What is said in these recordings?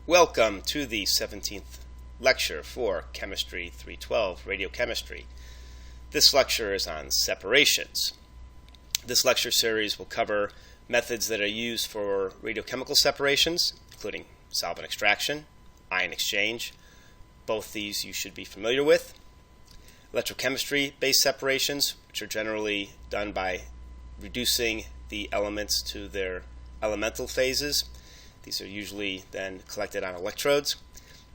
Welcome to the 17th lecture for Chemistry 312, Radiochemistry. This lecture is on separations. This lecture series will cover methods that are used for radiochemical separations, including solvent extraction, ion exchange. Both these you should be familiar with. Electrochemistry-based separations, which are generally done by reducing the elements to their elemental phases. These are usually then collected on electrodes.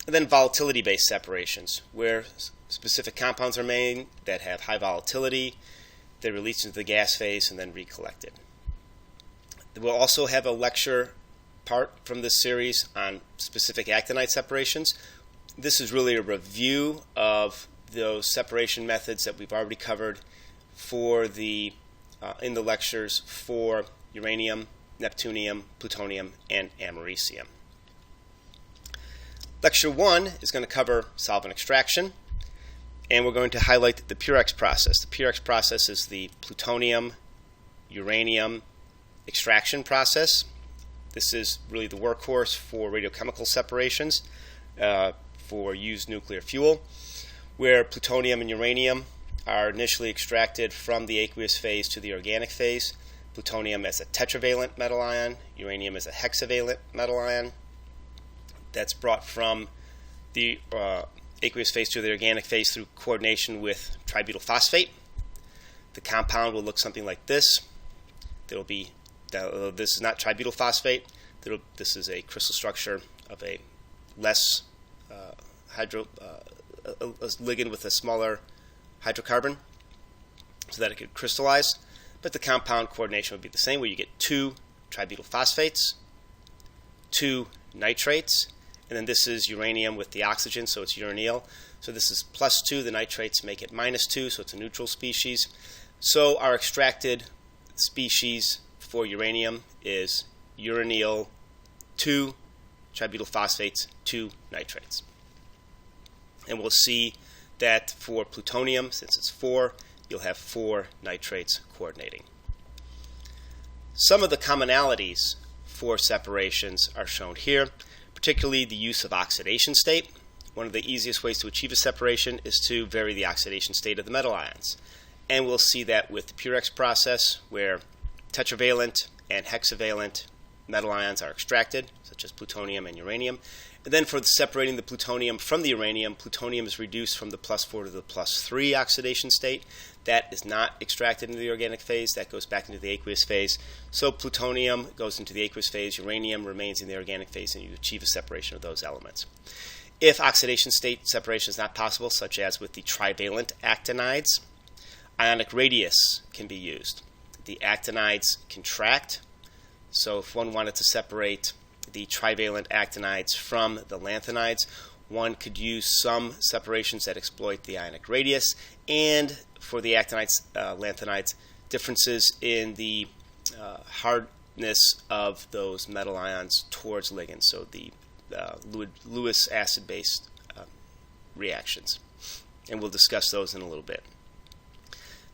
And then volatility-based separations, where specific compounds are made that have high volatility. They're released into the gas phase and then recollected. We'll also have a lecture part from this series on specific actinide separations. This is really a review of those separation methods that we've already covered for in the lectures for uranium, neptunium, plutonium, and americium. Lecture 1 is going to cover solvent extraction, and we're going to highlight the Purex process. The Purex process is the plutonium, uranium extraction process. This is really the workhorse for radiochemical separations for used nuclear fuel, where plutonium and uranium are initially extracted from the aqueous phase to the organic phase. Plutonium as a tetravalent metal ion, uranium as a hexavalent metal ion. That's brought from the aqueous phase to the organic phase through coordination with tributyl phosphate. The compound will look something like this. This is not tributyl phosphate. This is a crystal structure of a less a ligand with a smaller hydrocarbon so that it could crystallize. But the compound coordination would be the same, where you get 2 tributyl phosphates, 2 nitrates, and then this is uranium with the oxygen, so it's uranyl. So this is +2, the nitrates make it -2, so it's a neutral species. So our extracted species for uranium is uranyl, 2 tributyl phosphates, 2 nitrates. And we'll see that for plutonium, since it's 4, you'll have 4 nitrates coordinating. Some of the commonalities for separations are shown here, particularly the use of oxidation state. One of the easiest ways to achieve a separation is to vary the oxidation state of the metal ions. And we'll see that with the Purex process, where tetravalent and hexavalent metal ions are extracted, such as plutonium and uranium. And then for separating the plutonium from the uranium, plutonium is reduced from the +4 to the +3 oxidation state. That is not extracted into the organic phase. That goes back into the aqueous phase. So plutonium goes into the aqueous phase, uranium remains in the organic phase, and you achieve a separation of those elements. If oxidation state separation is not possible, such as with the trivalent actinides, ionic radius can be used. The actinides contract. So if one wanted to separate the trivalent actinides from the lanthanides, one could use some separations that exploit the ionic radius, and for the actinides, lanthanides, differences in the hardness of those metal ions towards ligands, so the Lewis acid-based reactions. And we'll discuss those in a little bit.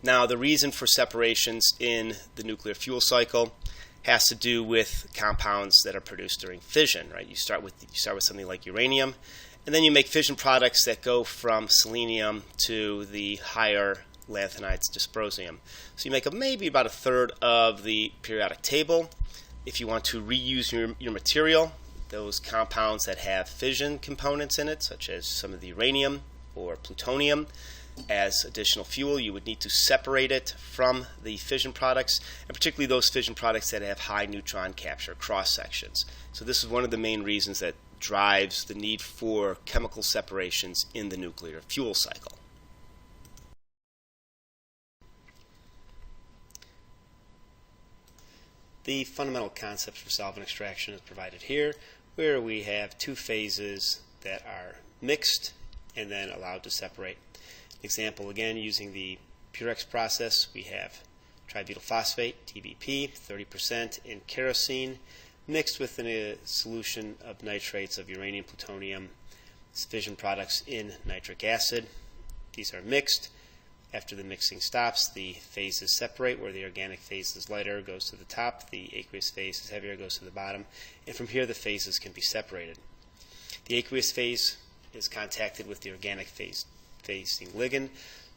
Now, the reason for separations in the nuclear fuel cycle has to do with compounds that are produced during fission, right? You start with something like uranium, and then you make fission products that go from selenium to the higher lanthanides, dysprosium. So you make maybe about 1/3 of the periodic table. If you want to reuse your material, those compounds that have fission components in it, such as some of the uranium or plutonium, as additional fuel, you would need to separate it from the fission products, and particularly those fission products that have high neutron capture cross sections. So this is one of the main reasons that drives the need for chemical separations in the nuclear fuel cycle. The fundamental concept for solvent extraction is provided here, where we have 2 phases that are mixed and then allowed to separate. Example, again, using the Purex process, we have tributyl phosphate, TBP, 30% in kerosene, mixed with a solution of nitrates of uranium, plutonium, fission products in nitric acid. These are mixed. After the mixing stops, the phases separate, where the organic phase is lighter, goes to the top, the aqueous phase is heavier, goes to the bottom, and from here the phases can be separated. The aqueous phase is contacted with the organic phase facing ligand.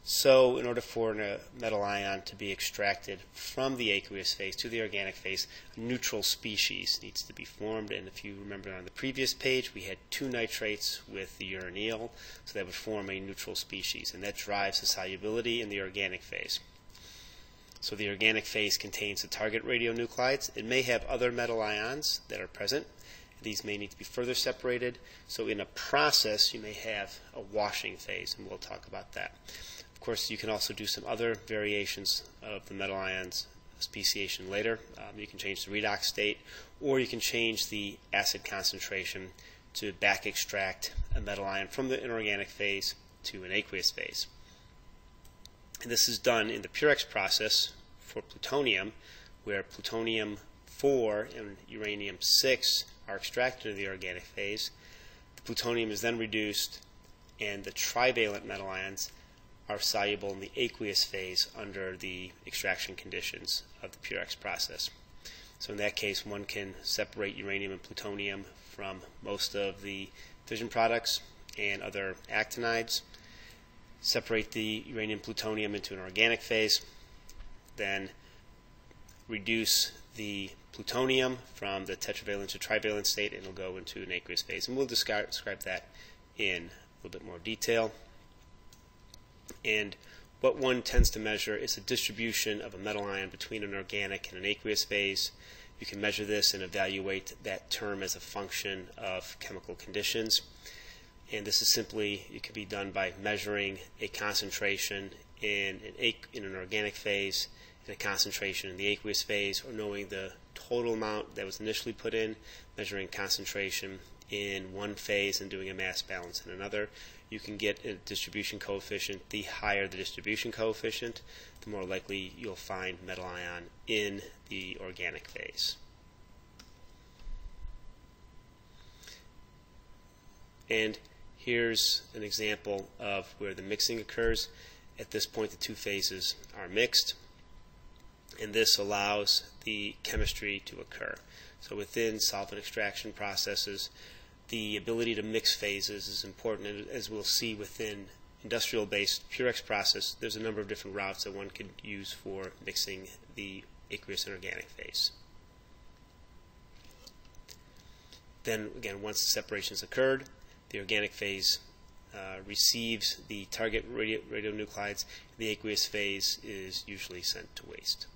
So in order for a metal ion to be extracted from the aqueous phase to the organic phase, a neutral species needs to be formed. And if you remember on the previous page, we had 2 nitrates with the uranyl, so that would form a neutral species, and that drives the solubility in the organic phase. So the organic phase contains the target radionuclides. It may have other metal ions that are present. These may need to be further separated. So in a process, you may have a washing phase, and we'll talk about that. Of course, you can also do some other variations of the metal ions speciation later. You can change the redox state, or you can change the acid concentration to back extract a metal ion from the inorganic phase to an aqueous phase. And this is done in the Purex process for plutonium, where plutonium-4 and uranium-6 are extracted in the organic phase. The plutonium is then reduced, and the trivalent metal ions are soluble in the aqueous phase under the extraction conditions of the Purex process. So in that case, one can separate uranium and plutonium from most of the fission products and other actinides, separate the uranium plutonium into an organic phase, then reduce the plutonium from the tetravalent to trivalent state, and it'll go into an aqueous phase. And we'll describe that in a little bit more detail. And what one tends to measure is the distribution of a metal ion between an organic and an aqueous phase. You can measure this and evaluate that term as a function of chemical conditions. And this is simply, it can be done by measuring a concentration in an organic phase and a concentration in the aqueous phase, or knowing the total amount that was initially put in, measuring concentration in one phase and doing a mass balance in another. You can get a distribution coefficient. The higher the distribution coefficient, the more likely you'll find metal ion in the organic phase. And here's an example of where the mixing occurs. At this point, the 2 phases are mixed, and this allows the chemistry to occur. So within solvent extraction processes, the ability to mix phases is important, and as we'll see within industrial-based Purex process, there's a number of different routes that one can use for mixing the aqueous and organic phase. Then again, once the separation's occurred, the organic phase receives the target radionuclides. The aqueous phase is usually sent to waste.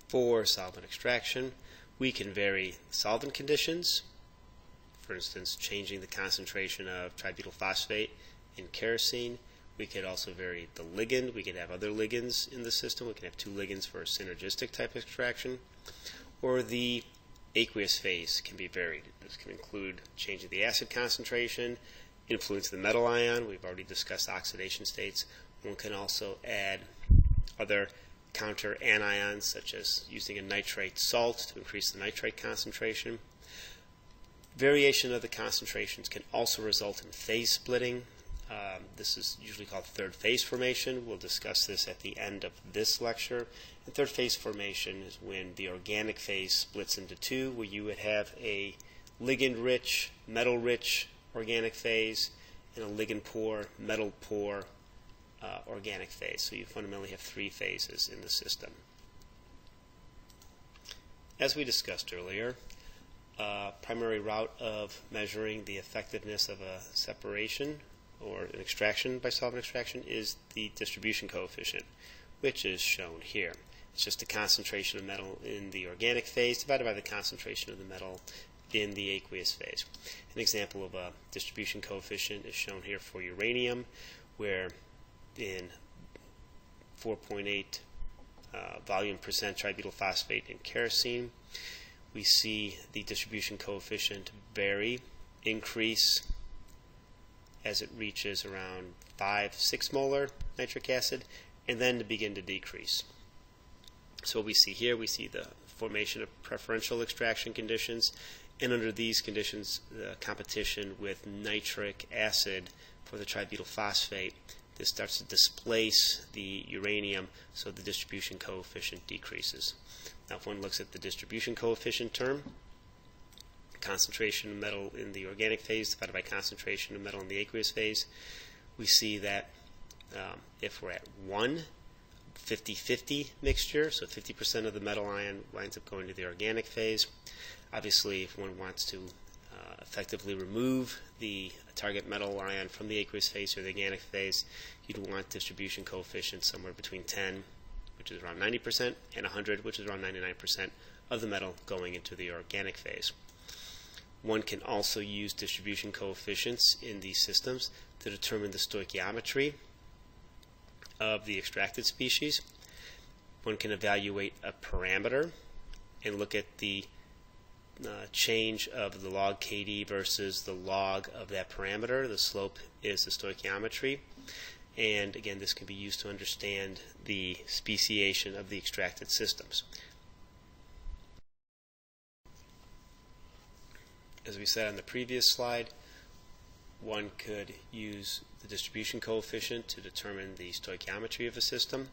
For solvent extraction, we can vary solvent conditions, for instance, changing the concentration of tributyl phosphate in kerosene. We could also vary the ligand. We could have other ligands in the system. We can have 2 ligands for a synergistic type extraction. Or the aqueous phase can be varied. This can include changing the acid concentration, influence the metal ion. We've already discussed oxidation states. One can also add other counter anions, such as using a nitrate salt to increase the nitrate concentration. Variation of the concentrations can also result in phase splitting. This is usually called third phase formation. We'll discuss this at the end of this lecture. And third phase formation is when the organic phase splits into 2, where you would have a ligand-rich, metal-rich organic phase and a ligand-poor, metal-poor organic phase. So you fundamentally have 3 phases in the system. As we discussed earlier, primary route of measuring the effectiveness of a separation or an extraction by solvent extraction is the distribution coefficient, which is shown here. It's just the concentration of metal in the organic phase divided by the concentration of the metal in the aqueous phase. An example of a distribution coefficient is shown here for uranium, where in 4.8 volume percent tributyl phosphate in kerosene, we see the distribution coefficient vary, increase as it reaches around 5-6 molar nitric acid, and then to begin to decrease. So what we see here, we see the formation of preferential extraction conditions, and under these conditions, the competition with nitric acid for the tributyl phosphate, this starts to displace the uranium, so the distribution coefficient decreases. Now if one looks at the distribution coefficient term, concentration of metal in the organic phase divided by concentration of metal in the aqueous phase, we see that if we're at 1, 50-50 mixture, so 50% of the metal ion winds up going to the organic phase. Obviously, if one wants to effectively remove the target metal ion from the aqueous phase or the organic phase, you'd want distribution coefficient somewhere between 10, which is around 90%, and 100, which is around 99% of the metal going into the organic phase. One can also use distribution coefficients in these systems to determine the stoichiometry of the extracted species. One can evaluate a parameter and look at the change of the log KD versus the log of that parameter. The slope is the stoichiometry. And again, this can be used to understand the speciation of the extracted systems. As we said on the previous slide, one could use the distribution coefficient to determine the stoichiometry of a system.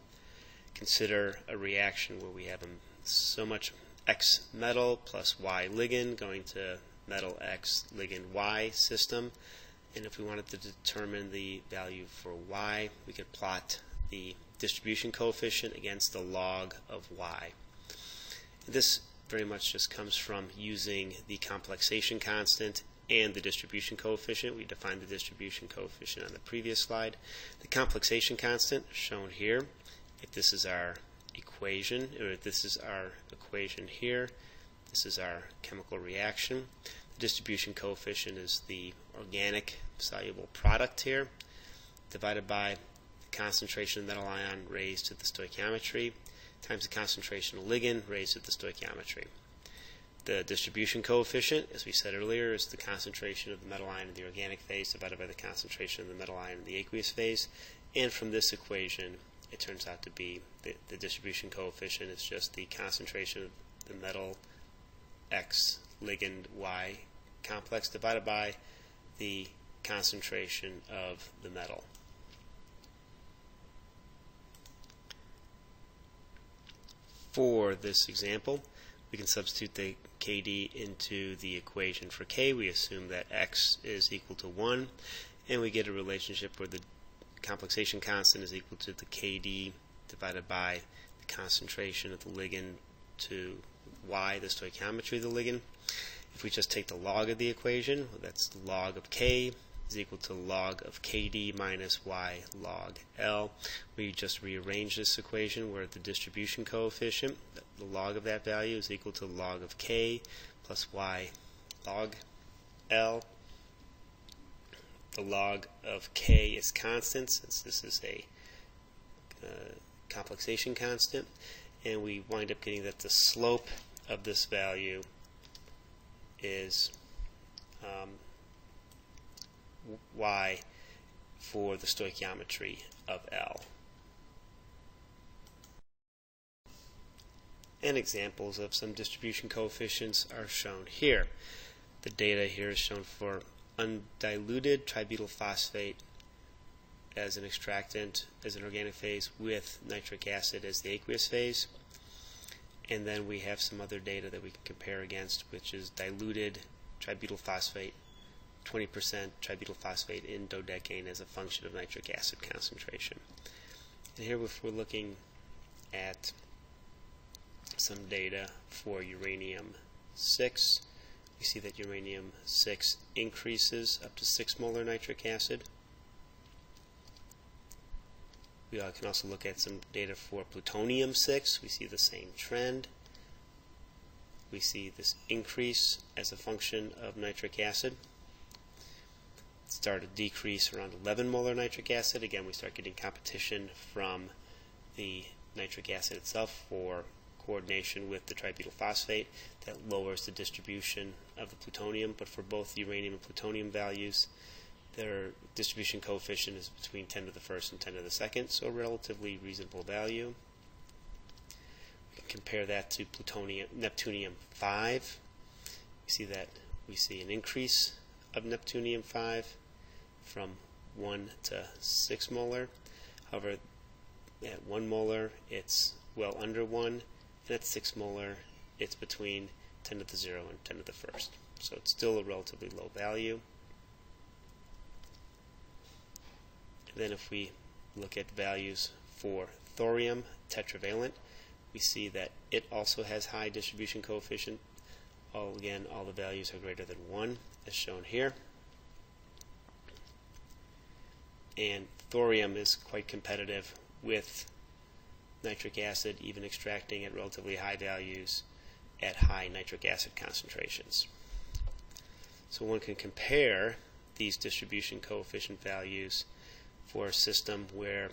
Consider a reaction where we have so much X metal plus Y ligand going to metal X ligand Y system. And if we wanted to determine the value for Y, we could plot the distribution coefficient against the log of Y. This very much just comes from using the complexation constant and the distribution coefficient. We defined the distribution coefficient on the previous slide. The complexation constant shown here. If this is our equation, or if this is our equation here, this is our chemical reaction. The distribution coefficient is the organic soluble product here, divided by the concentration of metal ion raised to the stoichiometry times the concentration of ligand raised to the stoichiometry. The distribution coefficient, as we said earlier, is the concentration of the metal ion in the organic phase divided by the concentration of the metal ion in the aqueous phase. And from this equation, it turns out to be the distribution coefficient is just the concentration of the metal X ligand Y complex divided by the concentration of the metal. For this example, we can substitute the KD into the equation for K. We assume that X is equal to 1, and we get a relationship where the complexation constant is equal to the KD divided by the concentration of the ligand to Y, the stoichiometry of the ligand. If we just take the log of the equation, well, that's the log of K is equal to log of KD minus Y log L. We just rearrange this equation where the distribution coefficient, the log of that value, is equal to log of K plus Y log L. The log of K is constant, since this is a complexation constant, and we wind up getting that the slope of this value is Y for the stoichiometry of L. And examples of some distribution coefficients are shown here. The data here is shown for undiluted tributyl phosphate as an extractant, as an organic phase, with nitric acid as the aqueous phase. And then we have some other data that we can compare against, which is diluted tributyl phosphate, 20% tributyl phosphate in dodecane as a function of nitric acid concentration. And here if we're looking at some data for uranium-6, we see that uranium-6 increases up to 6 molar nitric acid. We can also look at some data for plutonium-6. We see the same trend. We see this increase as a function of nitric acid. Start to decrease around 11 molar nitric acid. Again, we start getting competition from the nitric acid itself for coordination with the tributyl phosphate. That lowers the distribution of the plutonium, but for both uranium and plutonium values, their distribution coefficient is between 10 to the first and 10 to the second, so a relatively reasonable value. We can compare that to neptunium-5. We see an increase of neptunium-5 from 1 to 6 molar. However, at 1 molar it's well under 1, and at 6 molar it's between 10 to the 0, and 10 to the 1st. So it's still a relatively low value. And then if we look at values for thorium tetravalent, we see that it also has high distribution coefficient. Again, all the values are greater than 1, as shown here. And thorium is quite competitive with nitric acid, even extracting at relatively high values at high nitric acid concentrations. So one can compare these distribution coefficient values for a system where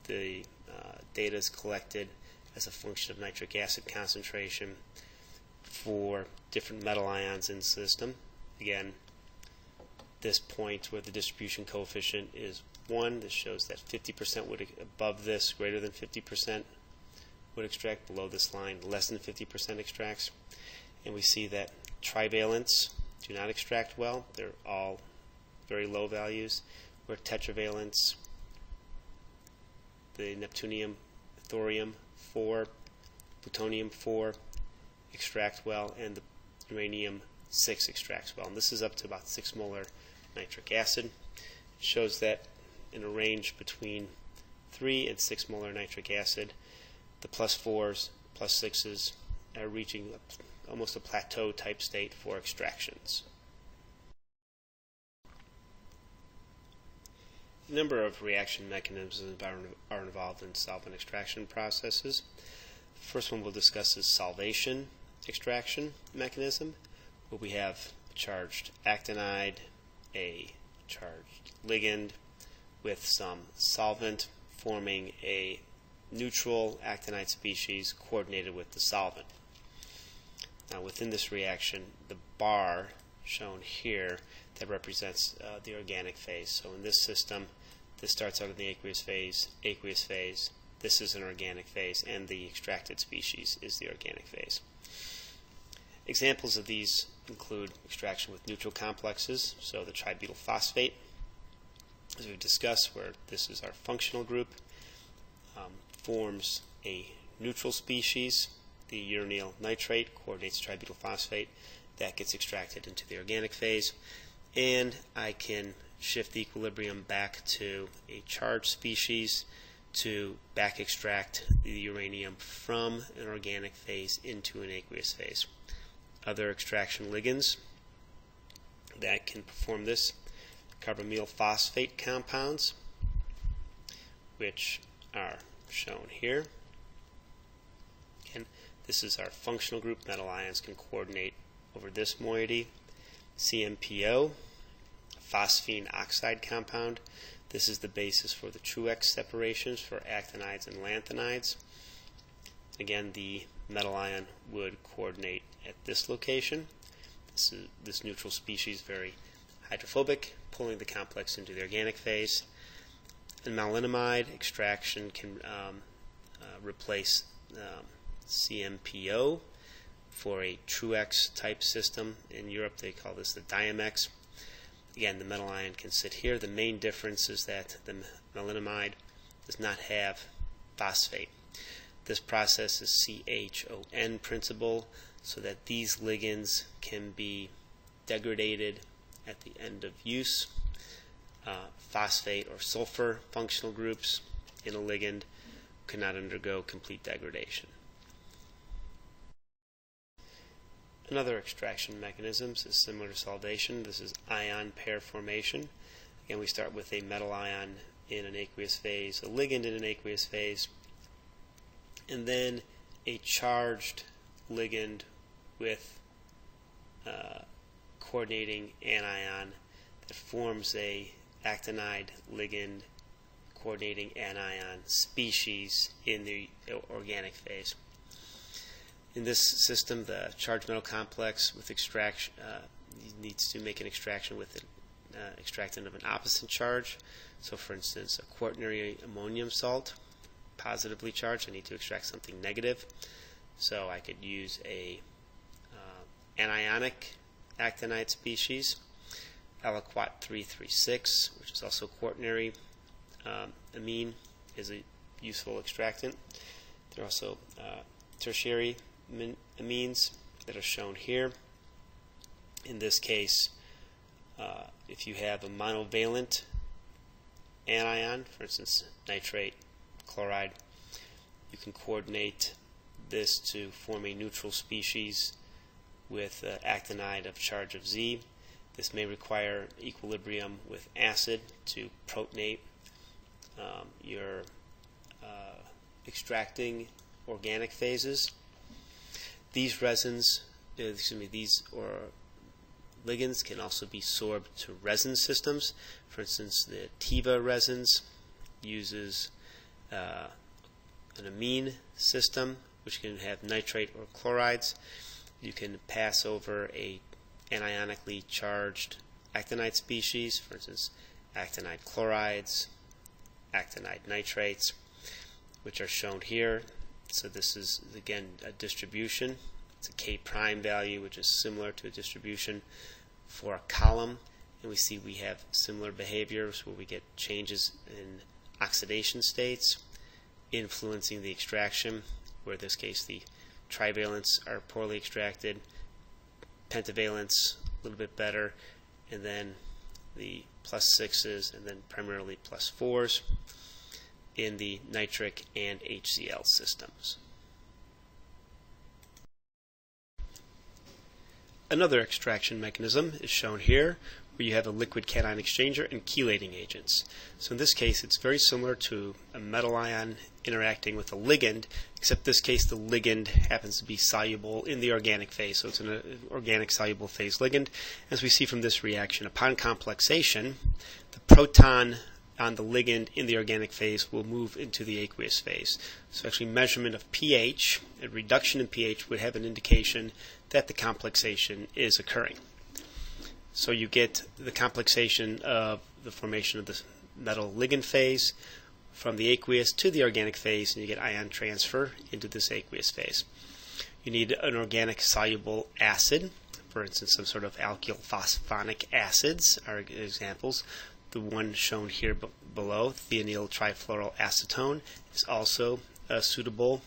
the data is collected as a function of nitric acid concentration for different metal ions in the system. Again, this point where the distribution coefficient is 1, this shows that 50% would, above this, greater than 50% would extract. Below this line, less than 50% extracts. And we see that trivalents do not extract well. They're all very low values, where tetravalents, the neptunium, thorium 4, plutonium 4 extract well, and the uranium 6 extracts well. And this is up to about 6 molar nitric acid. It shows that in a range between 3 and 6 molar nitric acid, the +4s, +6s are reaching almost a plateau type state for extractions. A number of reaction mechanisms are involved in solvent extraction processes. The first one we'll discuss is solvation extraction mechanism, where we have a charged actinide, a charged ligand with some solvent forming a neutral actinide species coordinated with the solvent. Now within this reaction, the bar shown here that represents the organic phase. So in this system, this starts out in the aqueous phase, this is an organic phase, and the extracted species is the organic phase. Examples of these include extraction with neutral complexes, so the tributyl phosphate, as we've discussed, where this is our functional group, forms a neutral species. The uranyl nitrate coordinates tributyl phosphate. That gets extracted into the organic phase. And I can shift the equilibrium back to a charged species to back extract the uranium from an organic phase into an aqueous phase. Other extraction ligands that can perform this: carbamyl phosphate compounds, which are shown here. Again, this is our functional group. Metal ions can coordinate over this moiety. CMPO, a phosphine oxide compound. This is the basis for the Truex separations for actinides and lanthanides. Again, the metal ion would coordinate at this location. This neutral species very hydrophobic, pulling the complex into the organic phase. And maleimide extraction can replace CMPO for a Truex type system. In Europe they call this the Diamex. Again, the metal ion can sit here. The main difference is that the maleimide does not have phosphate. This process is CHON principle, so that these ligands can be degraded at the end of use. Phosphate or sulfur functional groups in a ligand cannot undergo complete degradation. Another extraction mechanism is similar to solvation. This is ion pair formation. Again, we start with a metal ion in an aqueous phase, a ligand in an aqueous phase, and then a charged ligand with coordinating anion that forms a actinide ligand coordinating anion species in the organic phase. In this system, the charged metal complex with extraction needs to make an extraction with an extractant of an opposite charge. So, for instance, a quaternary ammonium salt, positively charged, I need to extract something negative. So I could use a anionic actinide species, aliquat 336, which is also quaternary amine, is a useful extractant. There are also tertiary amines, that are shown here. In this case, if you have a monovalent anion, for instance nitrate, chloride, you can coordinate this to form a neutral species with actinide of charge of Z. This may require equilibrium with acid to protonate your extracting organic phases. These resins, these ligands can also be sorbed to resin systems. For instance, the Tiva resins uses an amine system, which can have nitrate or chlorides. You can pass over a anionically charged actinide species, for instance, actinide chlorides, actinide nitrates, which are shown here. So this is, again, a distribution. It's a K prime value, which is similar to a distribution for a column. And we see we have similar behaviors where we get changes in oxidation states influencing the extraction, where in this case the trivalents are poorly extracted, pentavalents a little bit better, and then the +6s and then primarily +4s in the nitric and HCl systems. Another extraction mechanism is shown here, where you have a liquid cation exchanger and chelating agents. So in this case, it's very similar to a metal ion interacting with a ligand, except this case the ligand happens to be soluble in the organic phase. So it's an organic soluble phase ligand. As we see from this reaction, upon complexation, the proton on the ligand in the organic phase will move into the aqueous phase. So actually measurement of pH, a reduction in pH, would have an indication that the complexation is occurring. So you get the complexation of the formation of the metal ligand phase from the aqueous to the organic phase, and you get ion transfer into this aqueous phase. You need an organic soluble acid, for instance some sort of alkyl phosphonic acids are examples. The one shown here below, thionyl trifluoroacetone, is also a suitable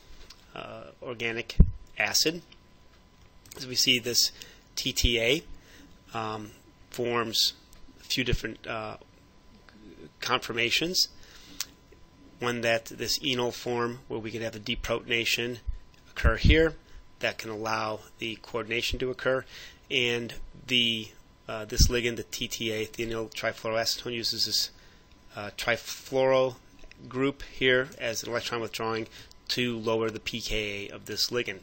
organic acid. As we see, this TTA forms a few different conformations. One that this enol form, where we can have a deprotonation occur here, that can allow the coordination to occur, and the this ligand, the TTA, thionyl trifluoroacetone, uses this trifluoro group here as an electron withdrawing to lower the pKa of this ligand.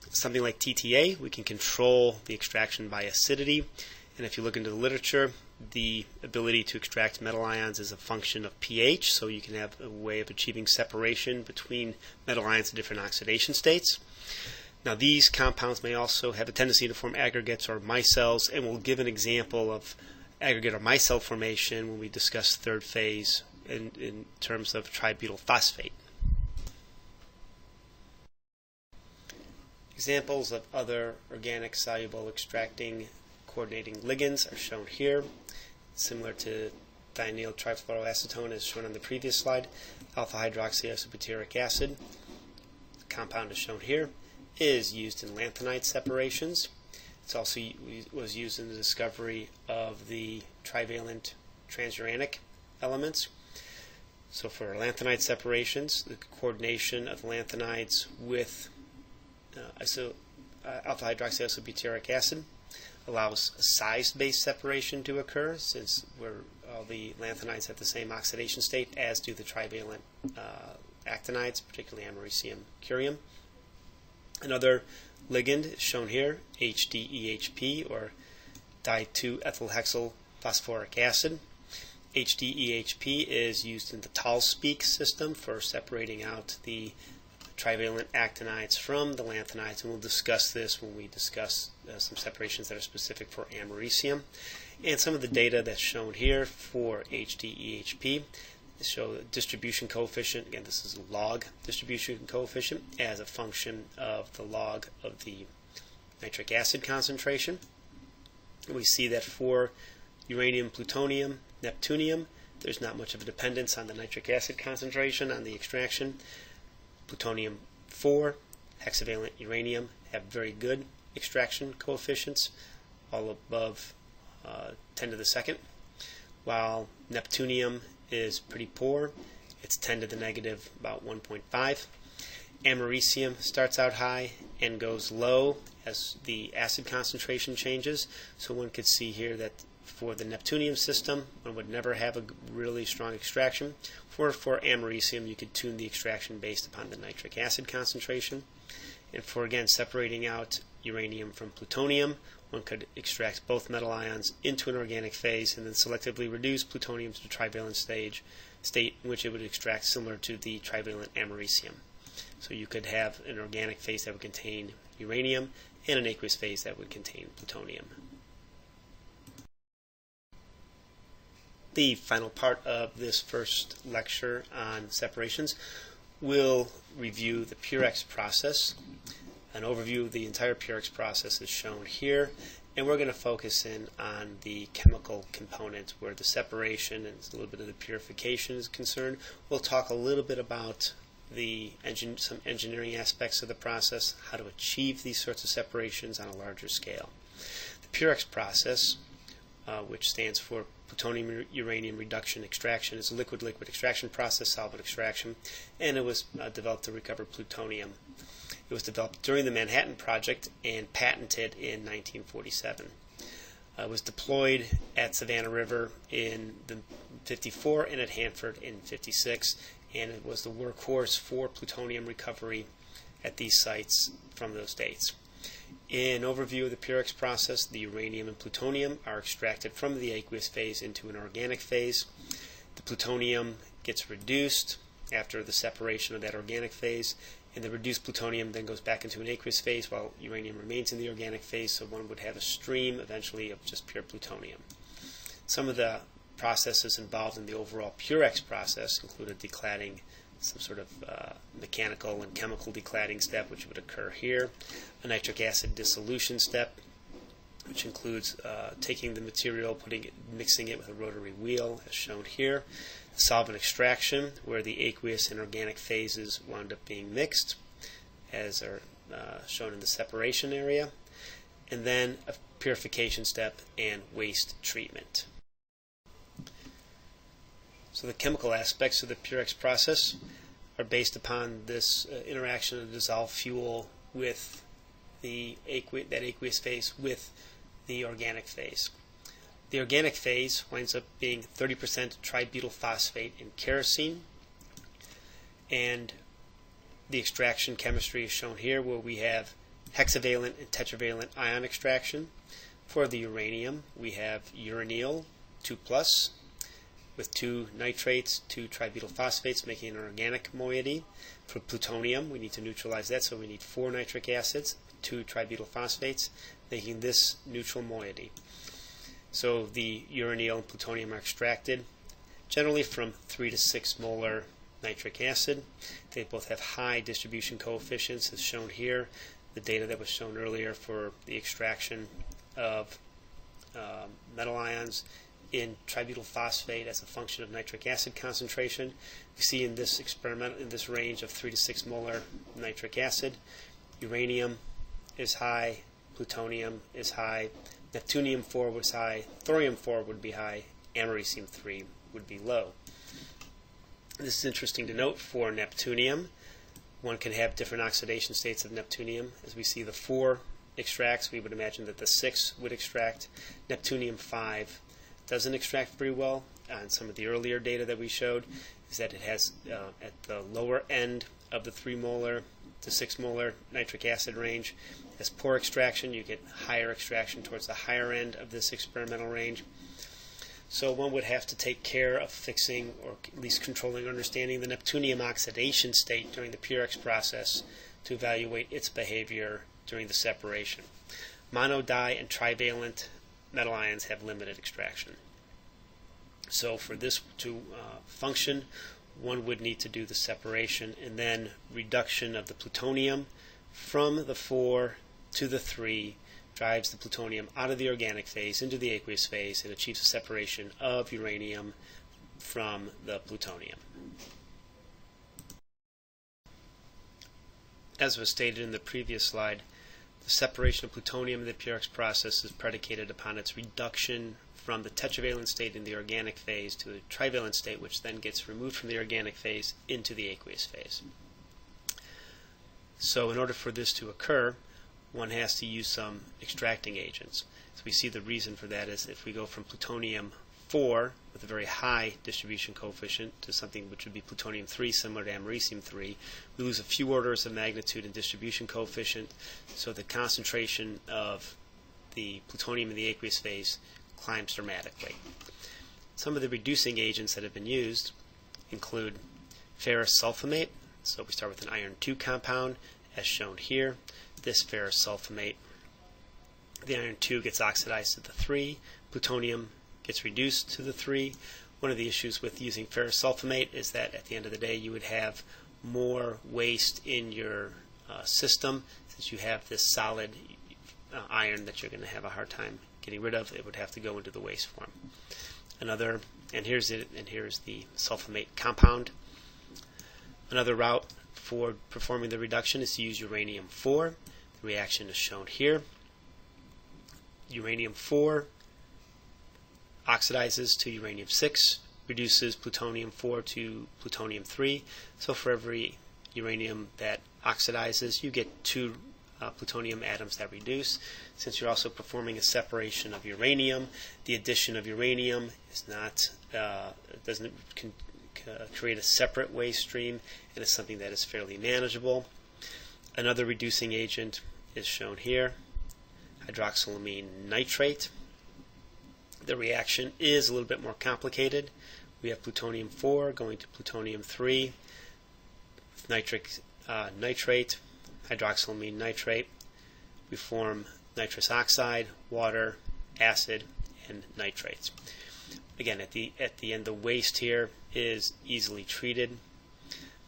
Something like TTA, we can control the extraction by acidity, and if you look into the literature, the ability to extract metal ions is a function of pH, so you can have a way of achieving separation between metal ions in different oxidation states. Now these compounds may also have a tendency to form aggregates or micelles, and we'll give an example of aggregate or micelle formation when we discuss third phase in terms of tributyl phosphate. Examples of other organic soluble extracting coordinating ligands are shown here. Similar to thionyl trifluoroacetone as shown on the previous slide, alpha hydroxyisobutyric acid, the compound is shown here, is used in lanthanide separations. It's also was used in the discovery of the trivalent transuranic elements. So for lanthanide separations, the coordination of lanthanides with alpha hydroxyisobutyric acid allows a size-based separation to occur, since all the lanthanides have the same oxidation state as do the trivalent actinides, particularly americium curium. Another ligand is shown here, HDEHP, or di-2-ethylhexyl phosphoric acid. HDEHP is used in the Tall-Speak system for separating out the trivalent actinides from the lanthanides, and we'll discuss this when we discuss some separations that are specific for americium. And some of the data that's shown here for HDEHP show the distribution coefficient. Again, this is a log distribution coefficient as a function of the log of the nitric acid concentration. And we see that for uranium, plutonium, neptunium, there's not much of a dependence on the nitric acid concentration on the extraction. Plutonium 4 hexavalent uranium have very good extraction coefficients, all above 10 to the second, while neptunium is pretty poor. It's 10 to the negative about 1.5. Americium starts out high and goes low as the acid concentration changes. So one could see here that for the neptunium system, one would never have a really strong extraction. For americium, you could tune the extraction based upon the nitric acid concentration. And for, again, separating out uranium from plutonium, one could extract both metal ions into an organic phase and then selectively reduce plutonium to the trivalent state in which it would extract similar to the trivalent americium. So you could have an organic phase that would contain uranium and an aqueous phase that would contain plutonium. The final part of this first lecture on separations will review the Purex process. An overview of the entire Purex process is shown here, and we're going to focus in on the chemical component where the separation and a little bit of the purification is concerned. We'll talk a little bit about some engineering aspects of the process, how to achieve these sorts of separations on a larger scale. The Purex process, which stands for plutonium-uranium reduction extraction, is a liquid-liquid extraction process, solvent extraction, and it was developed to recover plutonium. It was developed during the Manhattan Project and patented in 1947. It was deployed at Savannah River in 1954 and at Hanford in 1956, and it was the workhorse for plutonium recovery at these sites from those dates. In overview of the Purex process, the uranium and plutonium are extracted from the aqueous phase into an organic phase. The plutonium gets reduced after the separation of that organic phase, and the reduced plutonium then goes back into an aqueous phase while uranium remains in the organic phase, so one would have a stream eventually of just pure plutonium. Some of the processes involved in the overall Purex process included decladding, some sort of mechanical and chemical decladding step, which would occur here, a nitric acid dissolution step, which includes taking the material, mixing it with a rotary wheel, as shown here, solvent extraction, where the aqueous and organic phases wound up being mixed, as are shown in the separation area, and then a purification step and waste treatment. So the chemical aspects of the Purex process are based upon this interaction of dissolved fuel with that aqueous phase with the organic phase. The organic phase winds up being 30% tributyl phosphate and kerosene, and the extraction chemistry is shown here, where we have hexavalent and tetravalent ion extraction. For the uranium, we have uranyl 2+, with 2 nitrates, 2 tributyl phosphates, making an organic moiety. For plutonium, we need to neutralize that, so we need 4 nitric acids, 2 tributyl phosphates, making this neutral moiety. So the uranyl and plutonium are extracted generally from 3 to 6 molar nitric acid. They both have high distribution coefficients, as shown here. The data that was shown earlier for the extraction of metal ions in tributyl phosphate as a function of nitric acid concentration. We see in this experiment, in this range of 3 to 6 molar nitric acid, uranium is high, plutonium is high, neptunium-4 was high, thorium-4 would be high, americium-3 would be low. This is interesting to note for neptunium. One can have different oxidation states of neptunium. As we see the 4 extracts, we would imagine that the 6 would extract. Neptunium-5 doesn't extract very well. On some of the earlier data that we showed is that it has, at the lower end of the 3 molar to 6 molar nitric acid range, as poor extraction. You get higher extraction towards the higher end of this experimental range. So one would have to take care of fixing, or at least controlling or understanding, the neptunium oxidation state during the Purex process to evaluate its behavior during the separation. Mono, di, and trivalent metal ions have limited extraction. So for this to function, one would need to do the separation and then reduction of the plutonium from the 4 to the 3 drives the plutonium out of the organic phase into the aqueous phase and achieves a separation of uranium from the plutonium. As was stated in the previous slide, the separation of plutonium in the Purex process is predicated upon its reduction from the tetravalent state in the organic phase to a trivalent state, which then gets removed from the organic phase into the aqueous phase. So in order for this to occur, one has to use some extracting agents. So we see the reason for that is if we go from plutonium-4 with a very high distribution coefficient to something which would be plutonium-3, similar to americium-3, we lose a few orders of magnitude in distribution coefficient, so the concentration of the plutonium in the aqueous phase climbs dramatically. Some of the reducing agents that have been used include ferrous sulfamate. So we start with an iron 2 compound, as shown here. This ferrous sulfamate, the iron 2 gets oxidized to the 3, plutonium gets reduced to the 3. One of the issues with using ferrous sulfamate is that at the end of the day you would have more waste in your system. Since you have this solid iron that you're going to have a hard time getting rid of, it would have to go into the waste form. Here's the sulfamate compound. Another route for performing the reduction is to use uranium-4. The reaction is shown here. Uranium-4 oxidizes to uranium-6, reduces plutonium-4 to plutonium-3. So for every uranium that oxidizes, you get 2 plutonium atoms that reduce. Since you're also performing a separation of uranium, the addition of uranium is not doesn't create a separate waste stream, and it's something that is fairly manageable. Another reducing agent is shown here, hydroxylamine nitrate. The reaction is a little bit more complicated. We have plutonium-4 going to plutonium-3 with nitrate, hydroxylamine nitrate. We form nitrous oxide, water, acid, and nitrates. Again, at the end, the waste here is easily treated,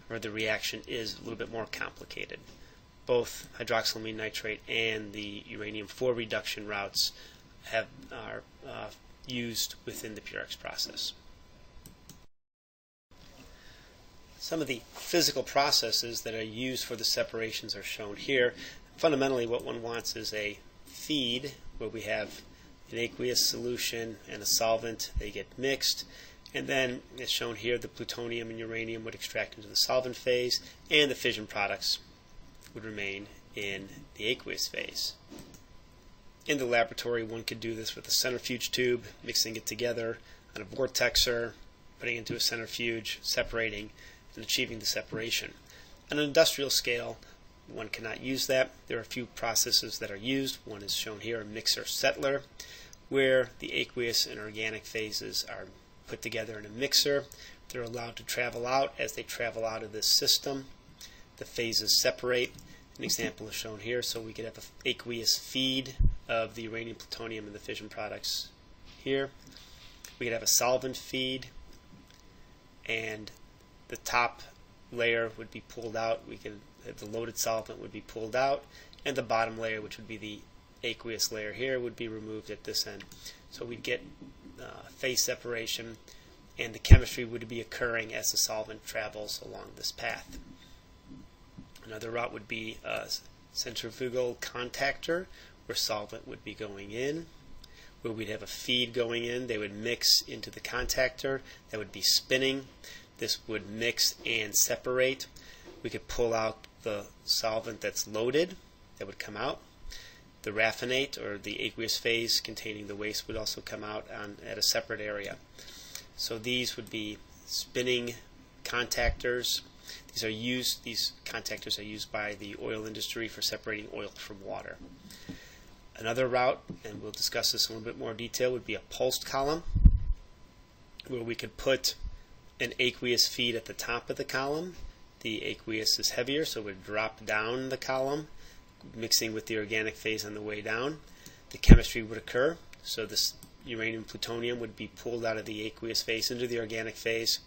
or the reaction is a little bit more complicated. Both hydroxylamine nitrate and the uranium-4 reduction routes are used within the Purex process. Some of the physical processes that are used for the separations are shown here. Fundamentally, what one wants is a feed where we have an aqueous solution and a solvent. They get mixed, and then, as shown here, the plutonium and uranium would extract into the solvent phase, and the fission products would remain in the aqueous phase. In the laboratory, one could do this with a centrifuge tube, mixing it together on a vortexer, putting it into a centrifuge, separating, and achieving the separation. On an industrial scale, one cannot use that. There are a few processes that are used. One is shown here, a mixer-settler, where the aqueous and organic phases are put together in a mixer. They're allowed to travel out. As they travel out of this system, the phases separate. An example is shown here, so we could have an aqueous feed of the uranium, plutonium, and the fission products here. We could have a solvent feed, and the top layer would be pulled out. We could have the loaded solvent would be pulled out, and the bottom layer, which would be the aqueous layer here, would be removed at this end. So we'd get phase separation, and the chemistry would be occurring as the solvent travels along this path. Another route would be a centrifugal contactor, where solvent would be going in, where we'd have a feed going in. They would mix into the contactor. That would be spinning. This would mix and separate. We could pull out the solvent that's loaded. That would come out. The raffinate, or the aqueous phase containing the waste, would also come out at a separate area. So these would be spinning contactors. These contactors are used by the oil industry for separating oil from water. Another route, and we'll discuss this in a little bit more detail, would be a pulsed column, where we could put an aqueous feed at the top of the column. The aqueous is heavier, so it would drop down the column, mixing with the organic phase on the way down. The chemistry would occur, so this uranium plutonium would be pulled out of the aqueous phase into the organic phase,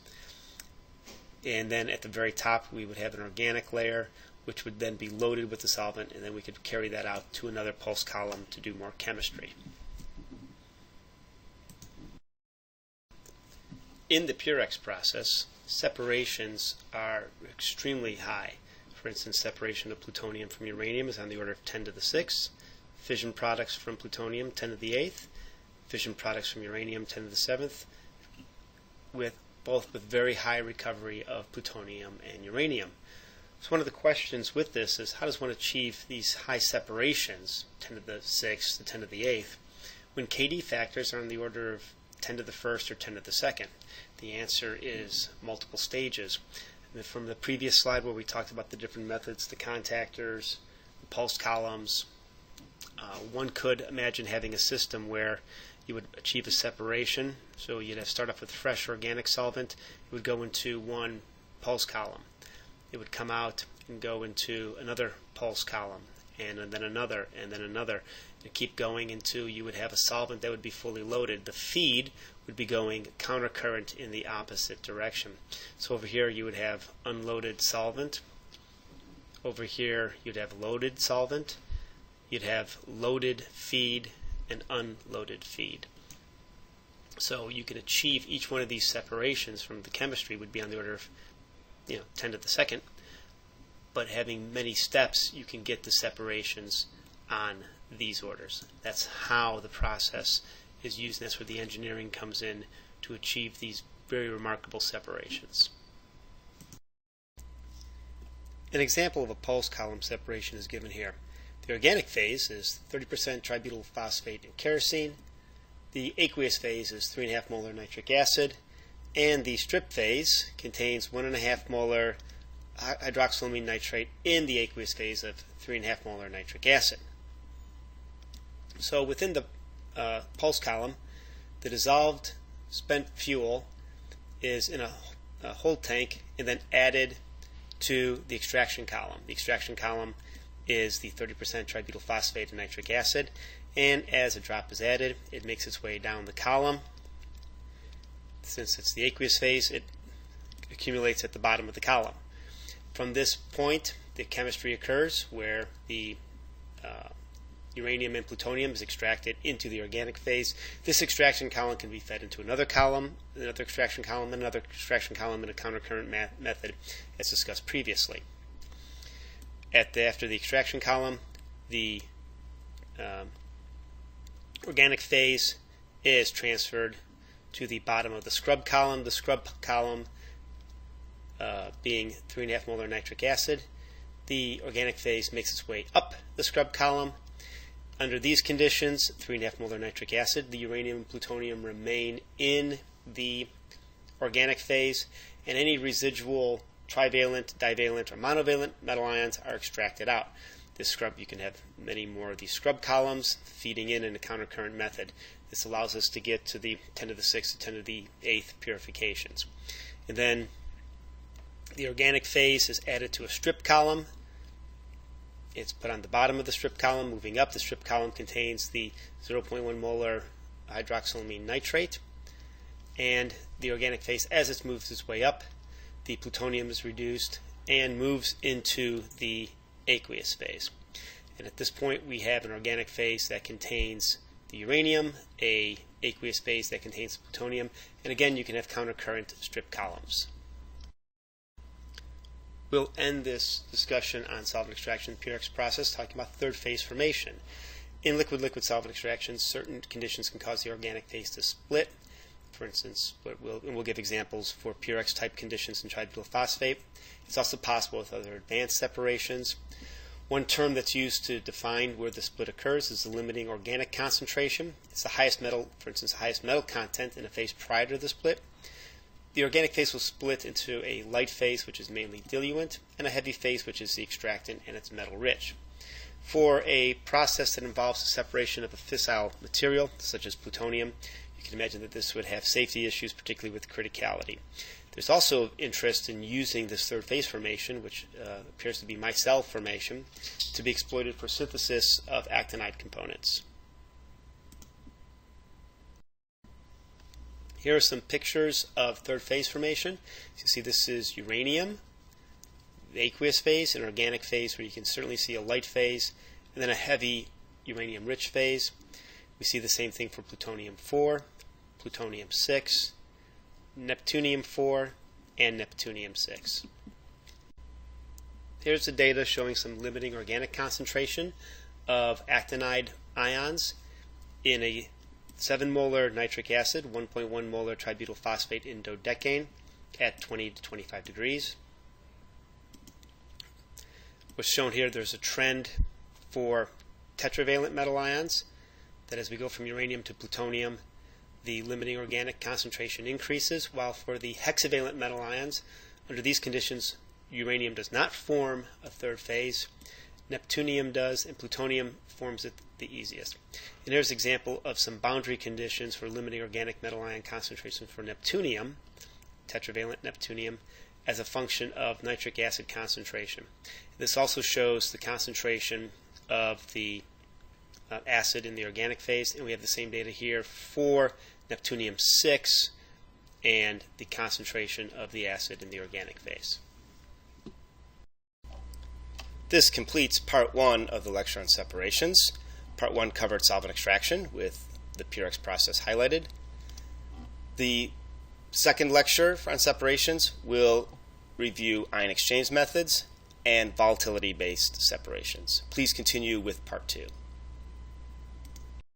and then at the very top we would have an organic layer, which would then be loaded with the solvent, and then we could carry that out to another pulse column to do more chemistry. In the Purex process, separations are extremely high. For For instance, separation of plutonium from uranium is on the order of 10 to the 6th. Fission products from plutonium, 10 to the 8th. Fission products from uranium, 10 to the 7th, both with very high recovery of plutonium and uranium. So one of the questions with this is, how does one achieve these high separations, 10 to the 6th to 10 to the 8th, when KD factors are on the order of 10 to the 1st or 10 to the 2nd? The answer is multiple stages. And from the previous slide where we talked about the different methods, the contactors, the pulse columns, one could imagine having a system where you would achieve a separation. So you'd start off with fresh organic solvent. It would go into one pulse column. It would come out and go into another pulse column, and then another, and then another, and keep going until you would have a solvent that would be fully loaded. The feed would be going countercurrent in the opposite direction. So over here you would have unloaded solvent. Over here you'd have loaded solvent. You'd have loaded feed and unloaded feed. So you can achieve each one of these separations from the chemistry would be on the order of 10 to the 2nd, but having many steps you can get the separations on these orders. That's how the process is used, and that's where the engineering comes in to achieve these very remarkable separations. An example of a pulse column separation is given here. The organic phase is 30% tributyl phosphate and kerosene. The aqueous phase is 3.5 molar nitric acid. And the strip phase contains 1.5 molar hydroxylamine nitrate in the aqueous phase of 3.5 molar nitric acid. So within the pulse column, the dissolved spent fuel is in a hold tank and then added to the extraction column. The extraction column is the 30% tributyl phosphate and nitric acid, and as a drop is added, it makes its way down the column. Since it's the aqueous phase, it accumulates at the bottom of the column. From this point, the chemistry occurs where the uranium and plutonium is extracted into the organic phase. This extraction column can be fed into another column, another extraction column, and another extraction column in a countercurrent method as discussed previously. After the extraction column, the organic phase is transferred to the bottom of the scrub column. The scrub column being 3.5 molar nitric acid. The organic phase makes its way up the scrub column. Under these conditions, 3.5 molar nitric acid, the uranium and plutonium remain in the organic phase, and any residual trivalent, divalent, or monovalent metal ions are extracted out. This scrub, you can have many more of these scrub columns feeding in a countercurrent method. This allows us to get to the 10 to the 6th to 10 to the 8th purifications. And then the organic phase is added to a strip column. It's put on the bottom of the strip column. Moving up, the strip column contains the 0.1 molar hydroxylamine nitrate. And the organic phase, as it moves its way up, the plutonium is reduced and moves into the aqueous phase. And at this point, we have an organic phase that contains the uranium, a aqueous phase that contains plutonium, and again, you can have countercurrent strip columns. We'll end this discussion on solvent extraction in the Purex process talking about third phase formation. In liquid-liquid solvent extraction, certain conditions can cause the organic phase to split. For instance, we'll give examples for Purex type conditions in tributyl phosphate. It's also possible with other advanced separations. One term that's used to define where the split occurs is the limiting organic concentration. It's the highest metal, for instance, the highest metal content in a phase prior to the split. The organic phase will split into a light phase, which is mainly diluent, and a heavy phase, which is the extractant, and it's metal rich. For a process that involves the separation of a fissile material, such as plutonium, you can imagine that this would have safety issues, particularly with criticality. There's also interest in using this third phase formation, which appears to be micelle formation, to be exploited for synthesis of actinide components. Here are some pictures of third phase formation. So you see this is uranium, the aqueous phase, an organic phase where you can certainly see a light phase, and then a heavy uranium-rich phase. We see the same thing for plutonium-4, plutonium-6, neptunium-4, and neptunium-6. Here's the data showing some limiting organic concentration of actinide ions in a 7 molar nitric acid, 1.1 molar tributyl phosphate in dodecane at 20 to 25 degrees. What's shown here, there's a trend for tetravalent metal ions, that as we go from uranium to plutonium, the limiting organic concentration increases, while for the hexavalent metal ions, under these conditions, uranium does not form a third phase. Neptunium does, and plutonium forms it the easiest. And here's an example of some boundary conditions for limiting organic metal ion concentration for neptunium, tetravalent neptunium, as a function of nitric acid concentration. This also shows the concentration of the acid in the organic phase, and we have the same data here for neptunium-6 and the concentration of the acid in the organic phase. This completes part 1 of the lecture on separations. Part 1 covered solvent extraction with the Purex process highlighted. The second lecture on separations will review ion exchange methods and volatility-based separations. Please continue with part 2.